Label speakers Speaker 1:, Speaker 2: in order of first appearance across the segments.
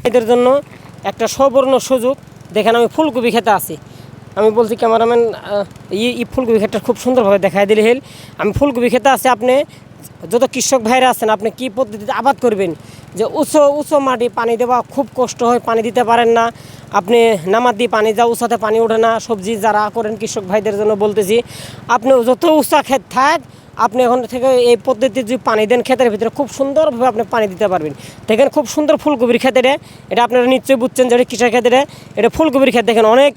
Speaker 1: এদের জন্য একটা সুবর্ণ সুযোগ। দেখেন আমি ফুলকপি খেতে আছি, আমি বলছি ক্যামেরাম্যান ফুলকপি খেতে খুব সুন্দরভাবে দেখায় দিলে হেল। আমি ফুলকপি খেতে আছি, আপনি যত কৃষক ভাইরা আছেন আপনি কী পদ্ধতিতে আবাদ করবেন, যে উঁচু মাটি পানি দেওয়া খুব কষ্ট হয়, পানি দিতে পারেন না, আপনি নামার দিয়ে পানি যা উঁচাতে পানি ওঠে না। সবজি যারা করেন কৃষক ভাইদের জন্য বলতেছি, আপনি যত উঁচা ক্ষেত থাক আপনি এখন থেকে এই পদ্ধতিতে যদি পানি দেন ক্ষেতের ভিতরে খুব সুন্দরভাবে আপনি পানি দিতে পারবেন। দেখেন খুব সুন্দর ফুলকপির ক্ষেত্রে এটা আপনারা নিশ্চয়ই বুঝছেন যে কৃষক ক্ষেত্রে এটা ফুলকপির ক্ষেত। দেখেন অনেক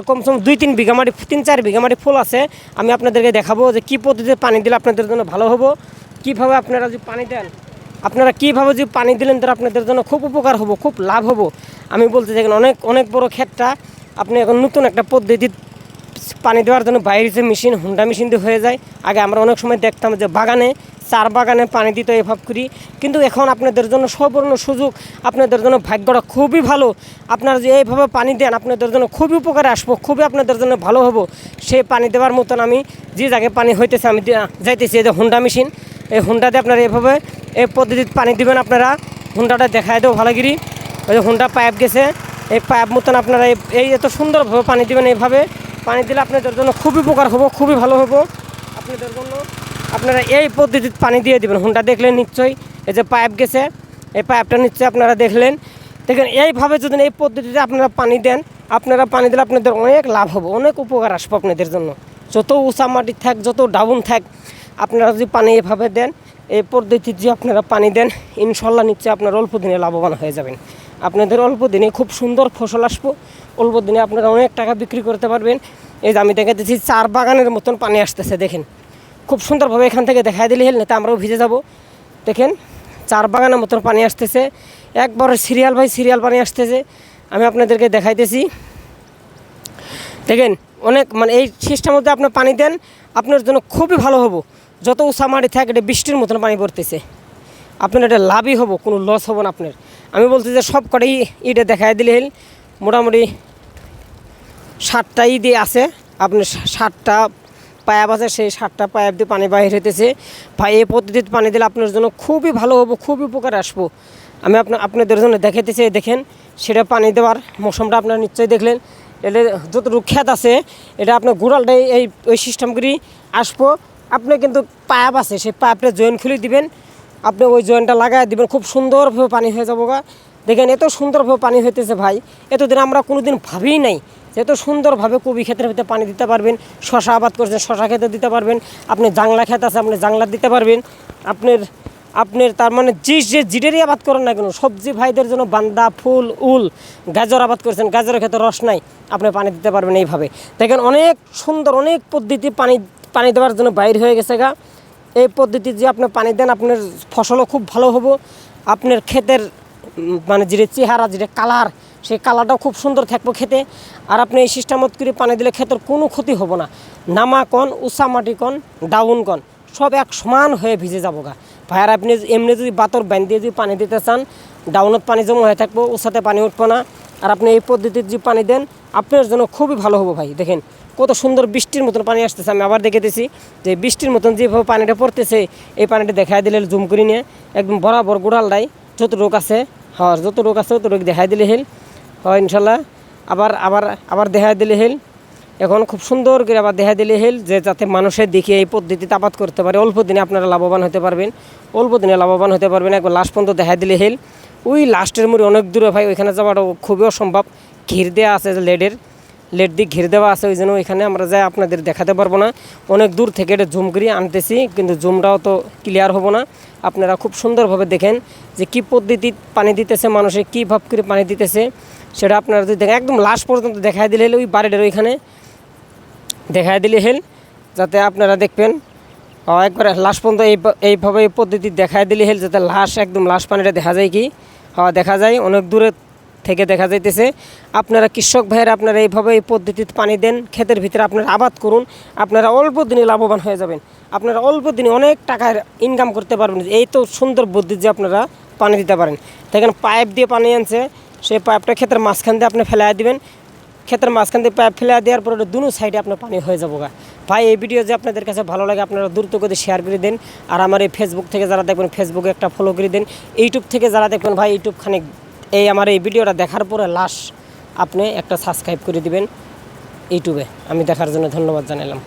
Speaker 1: কমসে কম 2-3 বিঘা মাটি, 3-4 বিঘা মাটি ফুল আছে। আমি আপনাদেরকে দেখাবো যে কী পদ্ধতিতে পানি দিলে আপনাদের জন্য ভালো হবো, কীভাবে আপনারা যদি পানি দেন, আপনারা কীভাবে যদি পানি দিলেন তারা আপনাদের জন্য খুব উপকার হবো, খুব লাভ হবো। আমি বলতে দেখেন অনেক বড় ক্ষেতটা আপনি এখন নতুন একটা পদ্ধতি পানি দেওয়ার জন্য বাইরে মেশিন, হুন্ডা মেশিন দিয়ে হয়ে যায়। আগে আমরা অনেক সময় দেখতাম যে চার বাগানে পানি দিতে এভাবে করি, কিন্তু এখন আপনাদের জন্য সুবর্ণ সুযোগ, আপনাদের জন্য ভাগ্যটা খুবই ভালো। আপনারা যে এইভাবে পানি দেন আপনাদের জন্য খুবই উপকারে আসবো, খুবই আপনাদের জন্য ভালো হবো। সেই পানি দেওয়ার মতন আমি যে জায়গায় পানি হইতেছে আমি যাইতেছি, এই যে হুন্ডা মেশিন, এই হুন্ডাতে আপনারা এভাবে এই পদ্ধতিতে পানি দিবেন। আপনারা হুন্ডাটা দেখায় দেবো ভালোগিরি, ওই যে হুন্ডা পাইপ গেছে, এই পাইপ মতন আপনারা এই এত সুন্দরভাবে পানি দিবেন। এইভাবে পানি দিলে আপনাদের জন্য খুবই উপকার হবো, খুবই ভালো হবো আপনাদের জন্য। আপনারা এই পদ্ধতিতে পানি দিয়ে দেবেন। হুন্ডা দেখলেন নিশ্চয়ই, এই যে পাইপ গেছে, এই পাইপটা নিশ্চয়ই আপনারা দেখলেন। দেখেন এইভাবে যদি এই পদ্ধতিতে আপনারা পানি দেন, আপনারা পানি দিলে আপনাদের অনেক লাভ হবে, অনেক উপকার আসবে আপনাদের জন্য। যত উঁচা মাটি থাক, যত ডাউন থাক, আপনারা যদি পানি এভাবে দেন, এই পদ্ধতিতে যে আপনারা পানি দেন, ইনশাল্লাহ নিশ্চয়ই আপনারা অল্প দিনে লাভবান হয়ে যাবেন। আপনাদের অল্প দিনে খুব সুন্দর ফসল আসবো, অল্প দিনে আপনারা অনেক টাকা বিক্রি করতে পারবেন। এই যে আমি দেখাতেছি 4 বাগানের মতন পানি আসতেছে, দেখেন খুব সুন্দরভাবে এখান থেকে দেখাই দিলে হেল, না আমরাও ভিজে যাব। দেখেন 4 বাগানের মতন পানি আসতেছে, একবারে সিরিয়াল পানি আসতেছে। আমি আপনাদেরকে দেখাইতেছি, দেখেন অনেক এই সিস্টেমের মধ্যে আপনার পানি দেন, আপনার জন্য খুবই ভালো হবো। যত উঁচা মাটি থাকে এটা বৃষ্টির মতন পানি পড়তেছে, আপনার এটা লাভই হবো, কোনো লস হবো না আপনার। আমি বলছি যে সব কটাই ইটে দেখাই দিলে হেল, মোটামুটি 7টা দিয়ে আছে, আপনার 7টা পাইপ আছে, সেই 7টা পাইপ দিয়ে পানি বাহির হইতেছে। ভাই এই পদ্ধতিতে পানি দিলে আপনার জন্য খুবই ভালো হবো, খুবই উপকার আসবো। আমি আপনাদের জন্য দেখাইতেছি, দেখেন সেটা পানি দেওয়ার মৌসুমটা আপনারা নিশ্চয়ই দেখলেন। এটা যতটুকু ক্ষেত আছে এটা আপনার গোড়ালটাই ওই সিস্টেম করেই আসবো। আপনি কিন্তু পাইপ আছে, সেই পাইপটা জয়েন্ট খুলে দিবেন, আপনি ওই জয়েন্টটা লাগাই দিবেন, খুব সুন্দরভাবে পানি হয়ে যাবো গা। দেখেন এত সুন্দরভাবে পানি হইতেছে ভাই, এতদিন আমরা কোনো দিন ভাবিই নাই এত সুন্দরভাবে কবি ক্ষেতের ভিতরে পানি দিতে পারবেন। শশা আবাদ করছেন, শশা খেতে দিতে পারবেন। আপনি জাংলা ক্ষেত আছে, আপনি জাংলা দিতে পারবেন। আপনার তার মানে জিটেরই আবাদ করেন না কেন, সবজি ভাইদের জন্য বান্দা, ফুল, উল, গাজর আবাদ করছেন, গাজরের ক্ষেতে রস নাই, আপনি পানি দিতে পারবেন এইভাবে। দেখেন অনেক সুন্দর, অনেক পদ্ধতি পানি দেওয়ার জন্য বাইর হয়ে গেছে গা। এই পদ্ধতি যে আপনি পানি দেন আপনার ফসলও খুব ভালো হবো। আপনার ক্ষেতের যেটা চেহারা, যেটা কালার, সেই কালারটাও খুব সুন্দর থাকবো খেতে। আর আপনি এই সিস্টেমত করে পানি দিলে ক্ষেতের কোনো ক্ষতি হবো না। নামা কন, উঁচা মাটি কন, ডাউন কন, সব এক সমান হয়ে ভিজে যাবো গা ভাই। আর আপনি এমনি যদি বাতর ব্যান দিয়ে যদি পানি দিতে চান, ডাউনত পানি জমা হয়ে থাকবো, উঁচাতে পানি উঠবো না। আর আপনি এই পদ্ধতির যে পানি দেন আপনার জন্য খুবই ভালো হবো ভাই। দেখেন কত সুন্দর বৃষ্টির মতন পানি আসতেছে। আমি আবার দেখেতেছি যে বৃষ্টির মতন যেভাবে পানিটা পড়তেছে, এই পানিটা দেখাই দিলে জুম করে নিয়ে একদম বরাবর গোড়ালটাই যত রোগ আছে, হ্যাঁ যত রোগ আছে তত রোগ দেখাই দিলে হেল হয় ইনশাল্লাহ। আবার দেখাই দিলে হেল, এখন খুব সুন্দর করে আবার দেখাই দিলে হেল, যে যাতে মানুষের দেখে এই পদ্ধতিতে আবাদ করতে পারে, অল্প দিনে আপনারা লাভবান হতে পারবেন, অল্প দিনে লাভবান হতে পারবেন। একবার লাস্ট পর্যন্ত দেখাই দিলে হেল, ওই লাস্টের মুড়ি অনেক দূরে ভাই, ওইখানে যাওয়াটা খুবই অসম্ভব। ঘির দেওয়া আছে, যে লেট দিয়ে ঘির দেওয়া আছে, ওই জন্য ওইখানে আমরা যাই আপনাদের দেখাতে পারবো না। অনেক দূর থেকে এটা জুম করিয়ে আনতেছি, কিন্তু জুমটাও তো ক্লিয়ার হবো না। আপনারা খুব সুন্দরভাবে দেখেন যে কী পদ্ধতি পানি দিতেছে, মানুষে কী ভাব করে পানি দিতেছে, সেটা আপনারা যদি দেখেন একদম লাস্ট পর্যন্ত দেখাই দিলে হেল, ওই বাড়িটার ওইখানে দেখাই দিলে হেল, যাতে আপনারা দেখবেন একবার লাস্ট পর্যন্ত এইভাবে এই পদ্ধতি দেখাই দিলে হেল, যাতে একদম লাস্ট পানিটা দেখা যায়। কি দেখা যায়, অনেক দূরে থেকে দেখা যাইতেছে। আপনারা কৃষক ভাইয়েরা আপনারা এইভাবে এই পদ্ধতিতে পানি দেন, ক্ষেতের ভিতরে আপনারা আবাদ করুন, আপনারা অল্প দিনে লাভবান হয়ে যাবেন, আপনারা অল্প দিনে অনেক টাকার ইনকাম করতে পারবেন। এই তো সুন্দর বুদ্ধি যে আপনারা পানি দিতে পারেন। দেখেন পাইপ দিয়ে পানি আনছে, সেই পাইপটা ক্ষেতের মাঝখান দিয়ে আপনি ফেলাই দিবেন, ক্ষেতের মাঝখান দিয়ে পাইপ ফেলে দেওয়ার পরে দুনো সাইডে আপনার পানি হয়ে যাবো গা ভাই। এই ভিডিও যে আপনাদের কাছে ভালো লাগে আপনারা দ্রুত করে শেয়ার করে দেন। আর আমার এই ফেসবুক থেকে যারা দেখবেন ফেসবুকে একটা ফলো করে দেন, ইউটিউব থেকে যারা দেখবেন ভাই ইউটিউব খানিক এই আমার এই ভিডিওটা দেখার পরে লাস্ট আপনি একটা সাবস্ক্রাইব করে দিবেন ইউটিউবে। আমি দেখার জন্য ধন্যবাদ জানালাম।